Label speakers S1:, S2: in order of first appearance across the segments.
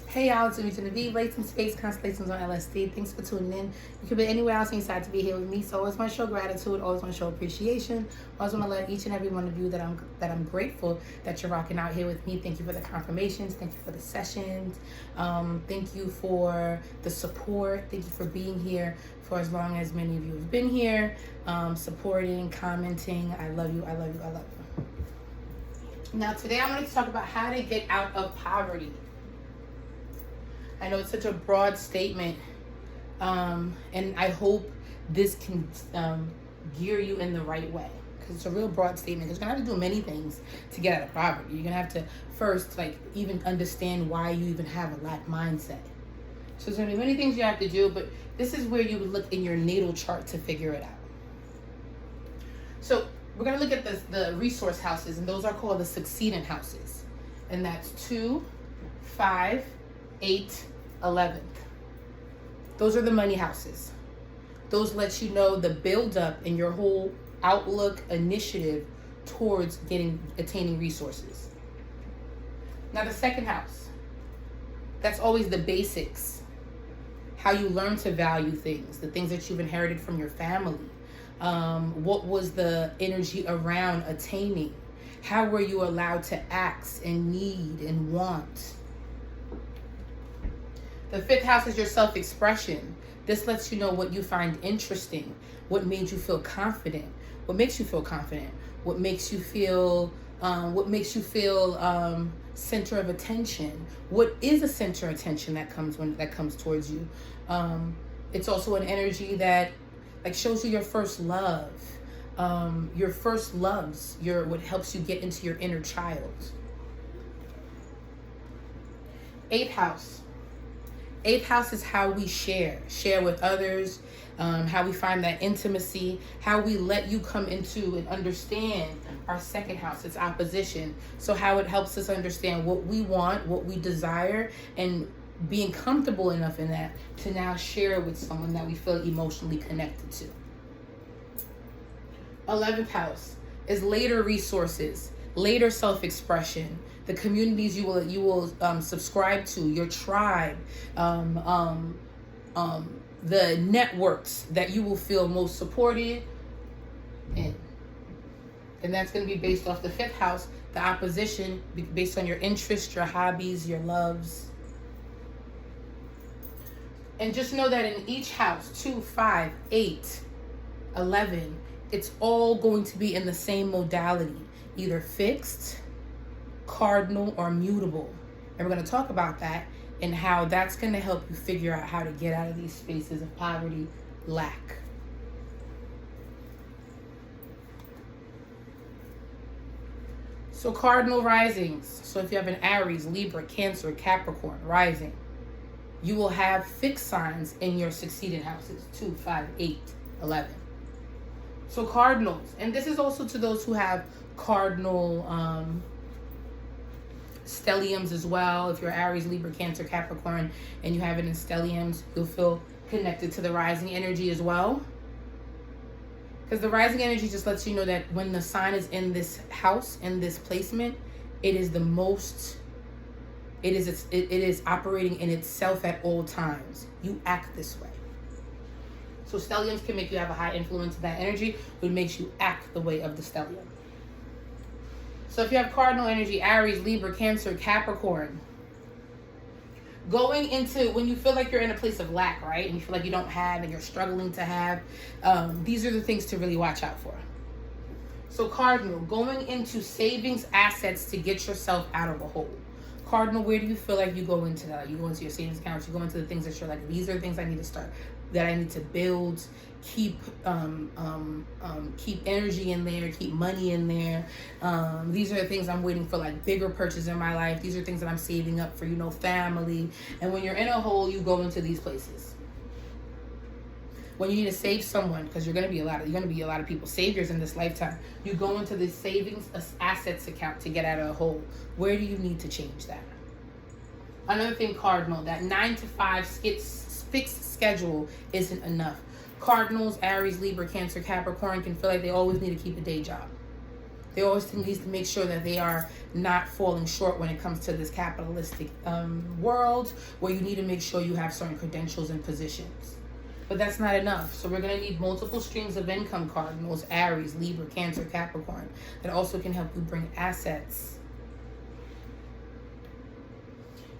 S1: Hey y'all, it's me Genevieve, late some space constellations on LSD. Thanks for tuning in. You could be anywhere else and you decide to be here with me. So always want to show gratitude, always want to show appreciation. Always want to let each and every one of you that I'm grateful that you're rocking out here with me. Thank you for the confirmations. Thank you for the sessions. Thank you for the support. Thank you for being here for as long as many of you have been here, supporting, commenting. I love you. I love you. I love you. Now today I wanted to talk about how to get out of poverty. I know it's such a broad statement, and I hope this can gear you in the right way, because it's a real broad statement. You're going to have to do many things to get out of poverty. You're going to have to first, even understand why you even have a lack mindset. So there's going to be many things you have to do, but this is where you would look in your natal chart to figure it out. So we're going to look at the resource houses, and those are called the succeedant houses. And that's 2, 5, 8, 11th. Those are the money houses. Those let you know the build up in your whole outlook initiative towards attaining resources. Now the second house, that's always the basics. How you learn to value things, the things that you've inherited from your family. What was the energy around attaining? How were you allowed to ask and need and want? The fifth house is your self-expression. This lets you know what you find interesting, what made you feel confident, what makes you feel confident, what makes you feel center of attention. What is a center of attention that comes towards you? It's also an energy that shows you your first love, your first loves, what helps you get into your inner child. Eighth house. Eighth house is how we share with others, how we find that intimacy, how we let you come into and understand our second house, its opposition. So how it helps us understand what we want, what we desire, and being comfortable enough in that to now share with someone that we feel emotionally connected to. 11th house is later resources, later self-expression, the communities you will subscribe to, your tribe, the networks that you will feel most supported in. And that's going to be based off the fifth house, the opposition, based on your interests, your hobbies, your loves. And just know that in each house, 2, 5, 8, 11, it's all going to be in the same modality, either fixed, cardinal, or mutable. And we're going to talk about that and how that's going to help you figure out how to get out of these spaces of poverty, lack. So cardinal risings. So if you have an Aries, Libra, Cancer, Capricorn rising, you will have fixed signs in your succeeding houses, 2, 5, 8, 11. So cardinals, and this is also to those who have cardinal stelliums as well. If you're Aries, Libra, Cancer, Capricorn, and you have it in stelliums, you'll feel connected to the rising energy as well. Because the rising energy just lets you know that when the sign is in this house, in this placement, it is the most, it is operating in itself at all times. You act this way. So stelliums can make you have a high influence of that energy, which makes you act the way of the stellium. So if you have cardinal energy, Aries, Libra, Cancer, Capricorn, going into when you feel like you're in a place of lack, right? And you feel like you don't have and you're struggling to have, these are the things to really watch out for. So cardinal, going into savings assets to get yourself out of a hole. Cardinal, where do you feel like you go into that? You go into your savings accounts, you go into the things that you're like, these are the things I need to start, that I need to build, keep energy in there, keep money in there. These are the things I'm waiting for, like bigger purchases in my life. These are things that I'm saving up for, family. And when you're in a hole, you go into these places. When you need to save someone, because you're gonna be a lot of people's saviors in this lifetime, you go into the savings assets account to get out of a hole. Where do you need to change that? Another thing, cardinal, that 9 to 5 fixed schedule isn't enough. Cardinals, Aries, Libra, Cancer, Capricorn can feel like they always need to keep a day job. They always need to make sure that they are not falling short when it comes to this capitalistic world, where you need to make sure you have certain credentials and positions. But that's not enough. So we're going to need multiple streams of income cardinals, Aries, Libra, Cancer, Capricorn, that also can help you bring assets.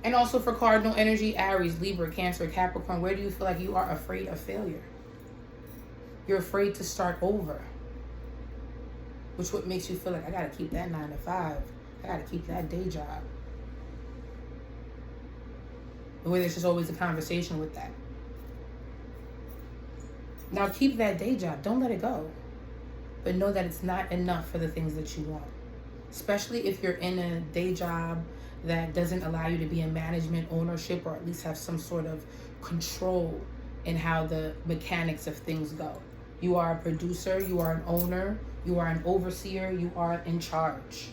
S1: And also for cardinal energy, Aries, Libra, Cancer, Capricorn, where do you feel like you are afraid of failure? You're afraid to start over. Which what makes you feel like, I got to keep that 9 to 5. I got to keep that day job. The way there's just always a conversation with that. Now keep that day job. Don't let it go. But know that it's not enough for the things that you want. Especially if you're in a day job that doesn't allow you to be in management, ownership, or at least have some sort of control in how the mechanics of things go. You are a producer, you are an owner, you are an overseer, you are in charge.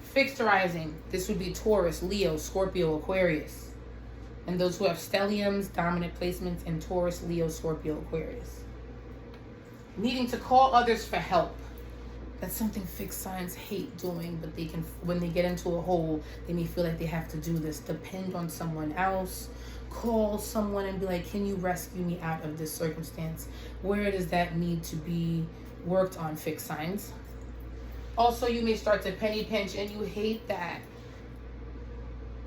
S1: Fixed rising, this would be Taurus, Leo, Scorpio, Aquarius. And those who have stelliums, dominant placements in Taurus, Leo, Scorpio, Aquarius. Needing to call others for help. That's something fixed signs hate doing, but they can, when they get into a hole, they may feel like they have to do this. Depend on someone else. Call someone and be like, can you rescue me out of this circumstance? Where does that need to be worked on, fixed signs? Also, you may start to penny pinch, and you hate that.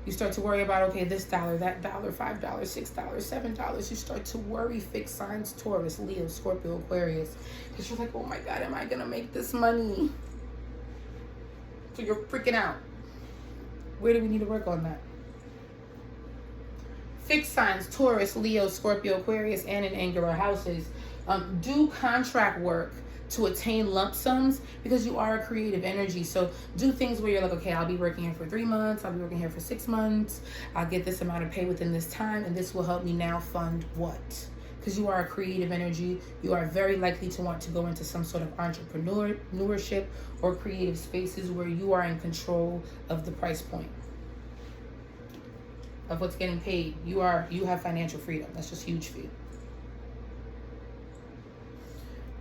S1: You start to worry about, okay, this dollar, that dollar, $5, $6, $7. You start to worry, fixed signs, Taurus, Leo, Scorpio, Aquarius. Because you're like, oh my God, am I going to make this money? So you're freaking out. Where do we need to work on that? Fixed signs, Taurus, Leo, Scorpio, Aquarius, and in angular houses. Do contract work to attain lump sums, because you are a creative energy. So do things where you're like, okay, I'll be working here for 3 months, I'll be working here for 6 months, I'll get this amount of pay within this time, and this will help me now fund what? Because you are a creative energy, you are very likely to want to go into some sort of entrepreneurship or creative spaces where you are in control of the price point of what's getting paid. You have financial freedom. That's just huge for you.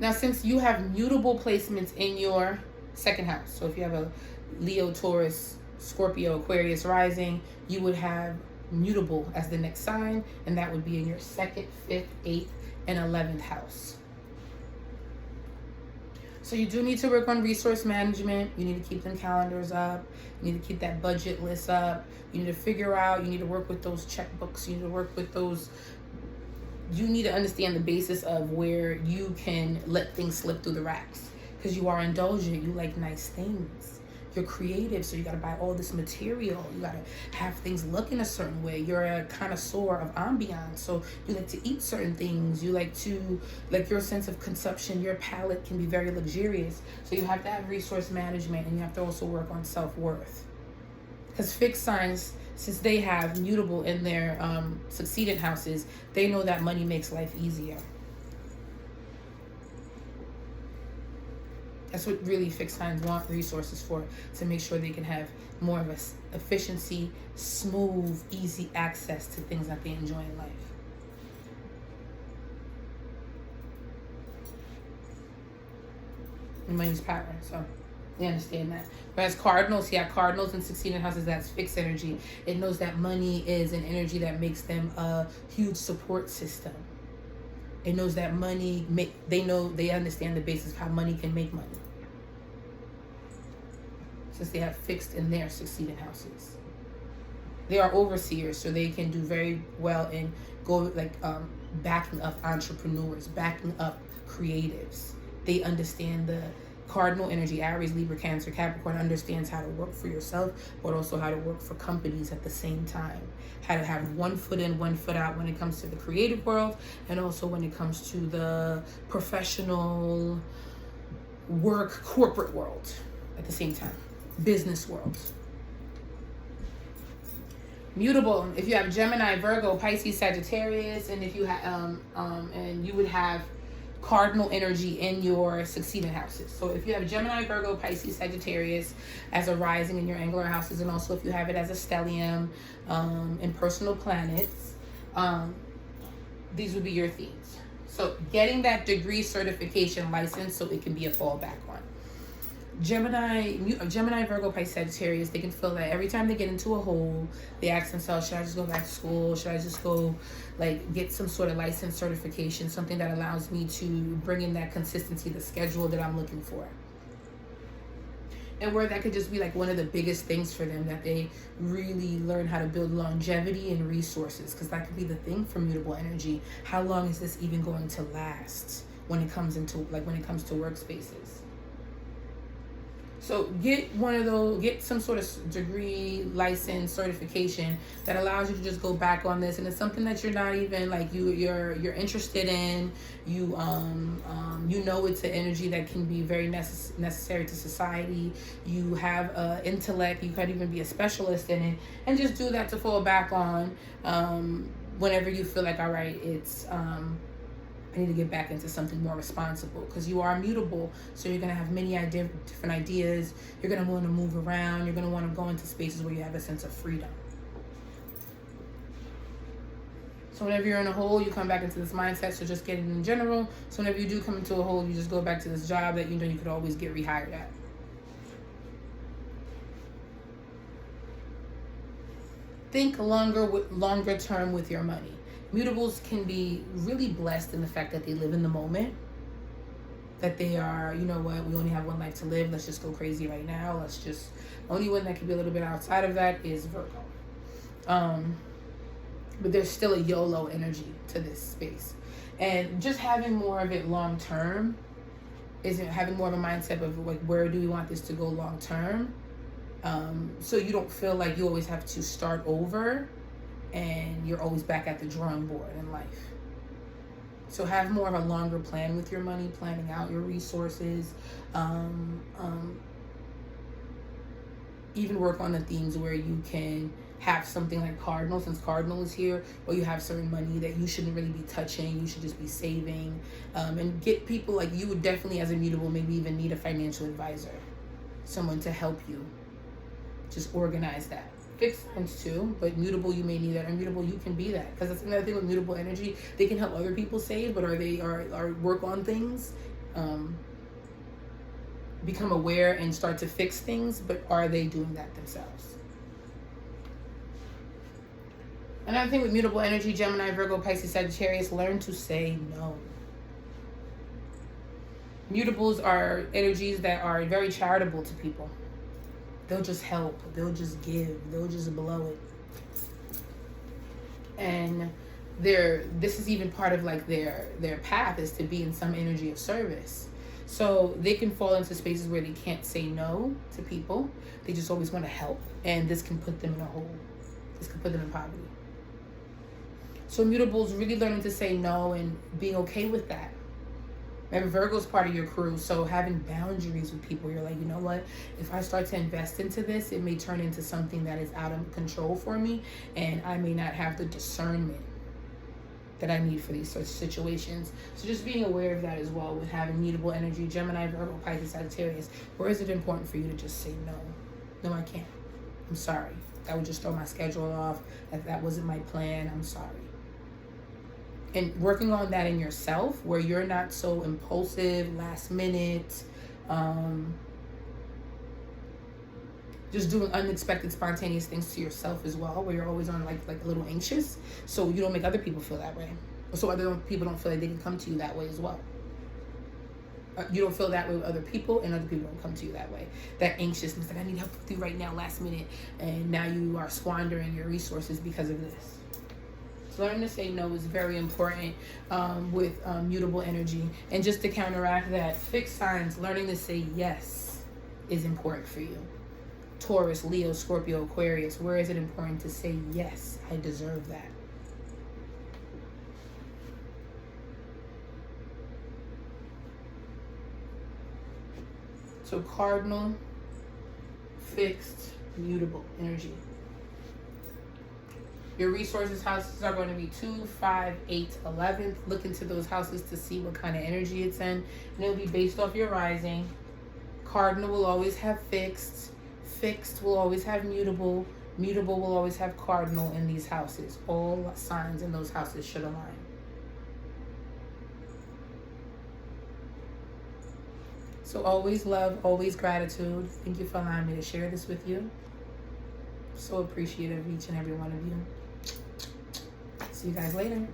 S1: Now, since you have mutable placements in your second house, so if you have a Leo, Taurus, Scorpio, Aquarius rising, you would have mutable as the next sign, and that would be in your 2nd, 5th, 8th, and 11th house. So you do need to work on resource management. You need to keep them calendars up. You need to keep that budget list up. You need to figure out, you need to work with those checkbooks. You need to work with those. You need to understand the basis of where you can let things slip through the racks, because you are indulgent. You like nice things. You're creative, so you got to buy all this material. You got to have things look in a certain way. You're a connoisseur of ambiance, so you like to eat certain things. You like to, like, your sense of consumption, your palate can be very luxurious. So you have to have resource management, and you have to also work on self-worth. Because fixed signs, since they have mutable in their succeeded houses, they know that money makes life easier. That's what really fixed signs want resources for, to make sure they can have more of a efficiency, smooth, easy access to things that they enjoy in life. And money's power, so they understand that. Whereas cardinals, cardinals in succeeding houses, that's fixed energy. It knows that money is an energy that makes them a huge support system. It knows that money, they understand the basis of how money can make money, since they have fixed in their succeeding houses. They are overseers, so they can do very well in backing up entrepreneurs, backing up creatives. They understand the cardinal energy. Aries, Libra, Cancer, Capricorn understands how to work for yourself, but also how to work for companies at the same time. How to have one foot in, one foot out when it comes to the creative world, and also when it comes to the professional work, corporate world at the same time, business world. Mutable, if you have Gemini, Virgo, Pisces, Sagittarius, and if you have and you would have cardinal energy in your succeeding houses. So if you have Gemini, Virgo, Pisces, Sagittarius as a rising in your angular houses, and also if you have it as a stellium in personal planets, these would be your themes. So getting that degree certification license so it can be a fallback on. Gemini, Virgo, Pisces, Sagittarius, they can feel that every time they get into a hole, they ask themselves, should I just go back to school? Should I just go like get some sort of license certification, something that allows me to bring in that consistency, the schedule that I'm looking for? And where that could just be like one of the biggest things for them, that they really learn how to build longevity and resources, because that could be the thing for mutable energy. How long is this even going to last when it comes to workspaces? So get one of those, get some sort of degree, license, certification that allows you to just go back on this, and it's something that you're not even like you're interested in. You it's an energy that can be very necessary to society. You have intellect. You could even be a specialist in it, and just do that to fall back on whenever you feel like, all right, it's I need to get back into something more responsible, because you are mutable. So you're going to have many different ideas. You're going to want to move around. You're going to want to go into spaces where you have a sense of freedom. So whenever you're in a hole, you come back into this mindset. So just get it in general. So whenever you do come into a hole, you just go back to this job that you know you could always get rehired at. Think longer term with your money. Mutables can be really blessed in the fact that they live in the moment. That they are, you know what, we only have one life to live. Let's just go crazy right now. Only one that can be a little bit outside of that is Virgo. But there's still a YOLO energy to this space. And just having more of it long term isn't having more of a mindset of like, where do we want this to go long term? So you don't feel like you always have to start over and you're always back at the drawing board in life. So have more of a longer plan with your money, planning out your resources. Even work on the themes where you can have something like Cardinal, since Cardinal is here, or you have certain money that you shouldn't really be touching. You should just be saving. And get people, like you would definitely, as a mutable, maybe even need a financial advisor. Someone to help you just organize that. Fixed signs too, but mutable, you may need that. Immutable, you can be that, because that's another thing with mutable energy. They can help other people save, but are work on things, become aware and start to fix things, but are they doing that themselves? Another thing with mutable energy, Gemini, Virgo, Pisces, Sagittarius, learn to say no. Mutables are energies that are very charitable to people. They'll just help. They'll just give. They'll just blow it. And this is even part of like their path, is to be in some energy of service. So they can fall into spaces where they can't say no to people. They just always want to help. And this can put them in a hole. This can put them in poverty. So mutables really learning to say no and being okay with that. Maybe Virgo's part of your crew, so having boundaries with people. You're like, you know what? If I start to invest into this, it may turn into something that is out of control for me, and I may not have the discernment that I need for these sorts of situations. So just being aware of that as well with having mutable energy, Gemini, Virgo, Pisces, Sagittarius. Where is it important for you to just say no? No, I can't. I'm sorry. That would just throw my schedule off. That wasn't my plan. I'm sorry. And working on that in yourself, where you're not so impulsive, last minute, just doing unexpected, spontaneous things to yourself as well, where you're always on like a little anxious, so you don't make other people feel that way, so people don't feel like they can come to you that way as well. You don't feel that way with other people, and other people don't come to you that way. That anxiousness, like I need help with you right now, last minute, and now you are squandering your resources because of this. So learning to say no is very important with mutable energy. And just to counteract that, fixed signs, learning to say yes is important for you. Taurus, Leo, Scorpio, Aquarius, where is it important to say yes? I deserve that. So cardinal, fixed, mutable energy. Your resources houses are going to be 2, 5, 8, 11. Look into those houses to see what kind of energy it's in. And it'll be based off your rising. Cardinal will always have fixed. Fixed will always have mutable. Mutable will always have cardinal in these houses. All signs in those houses should align. So always love, always gratitude. Thank you for allowing me to share this with you. So appreciative of each and every one of you. See you guys later.